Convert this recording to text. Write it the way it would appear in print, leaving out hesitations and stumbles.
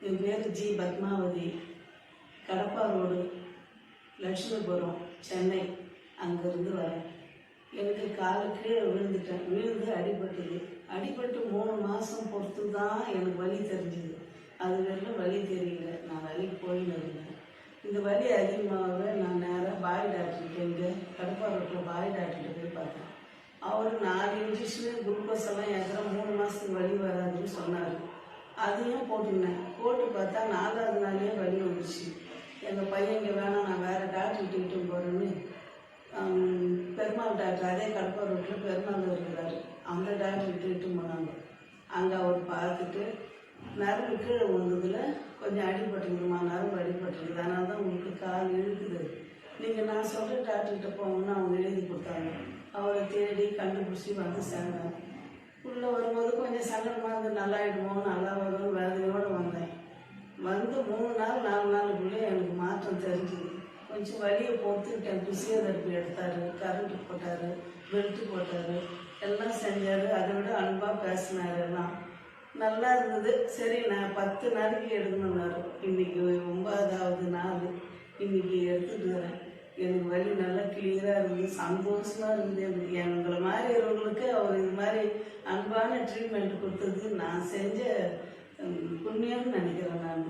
என் பேர் G Padmavathi, Kadapa road, Lakshmipuram, Chennai. அங்கேருந்து வரேன். எனக்கு காலு கீழே விழுந்துட்டேன். விழுந்து அடிபட்டு 3 மாதம் பொறுத்து தான் எனக்கு வலி தெரிஞ்சுது. அது வரைக்கும் வலி தெரியல. நான் வலிக்கு போயின்னு இருந்தேன். இந்த வலி அதிகமாகவே நான் நேராக பாய் டாக்டர்கிட்ட, இங்கே கடப்பா ரோட்டில் பாய் டாக்டர்கிட்ட போய் பார்த்தேன். அவர் 4 இன்ஜெக்ஷனு குளுக்கோஸ் எல்லாம் ஏற்கனவே 3 மாதத்துக்கு வலி வராதுன்னு சொன்னார். அதையும் போட்டுருந்தேன். போட்டு பார்த்தா 4வது நாளே வலி வந்துச்சு. எங்கள் பையன் இங்கே வேணாம், நான் வேறு டாக்டர்கிட்ட இட்டு போகிறேன்னு பெருமாள் டாக்டர், அதே கடப்பா ரோட்டில் பெருமாள் இருக்கிறாரு, அந்த டாக்டர்கிட்ட இட்டு போனாங்க. அங்கே அவர் பார்த்துட்டு நரம்பு கீழே விழுந்ததில் கொஞ்சம் அடிபட்டுருக்குமா, நரம்பு அடிபட்டுருக்குது, அதனால தான் உங்களுக்கு கால் இழுக்குது, நீங்கள் நான் சொல்கிற டாக்டர்கிட்ட போகணுன்னு அவங்க எழுதி கொடுத்தாங்க. அவரை தேடி கண்டுபிடிச்சி வந்து சேர்ந்தேன். உள்ளே வரும்போது கொஞ்சம் சங்கடமாக இருந்து நல்லாயிடுமோ, நல்லா வரும்னு வேதனையோடு வந்தேன். வந்து 3 நாள் 4 நாளுக்குள்ளே எனக்கு மாற்றம் தெரிஞ்சுது. கொஞ்சம் வலியை பொறுத்துக்கிட்டேன். பிசியோதெரப்பி எடுத்தார், கரண்ட்டு போட்டார், பெல்ட்டு போட்டார், எல்லாம் செஞ்சார். அதை விட அன்பாக பேசினார். எல்லாம் நல்லா இருந்தது. சரி, நான் 10 நாளைக்கு எடுக்கணுன்னாரு. இன்றைக்கி 9வது நாள். இன்றைக்கி எடுத்துகிட்டு வரேன். எனக்கு வலி நல்லா கிளியராக இருந்தது, சந்தோஷமாக இருந்தது. எங்களை மாதிரி இருக்கிறவங்களுக்கு அவர் இது மாதிரி அன்பான ட்ரீட்மெண்ட் கொடுத்தது நான் செஞ்ச புண்ணியம்னு நினைக்கிறேன் நான்.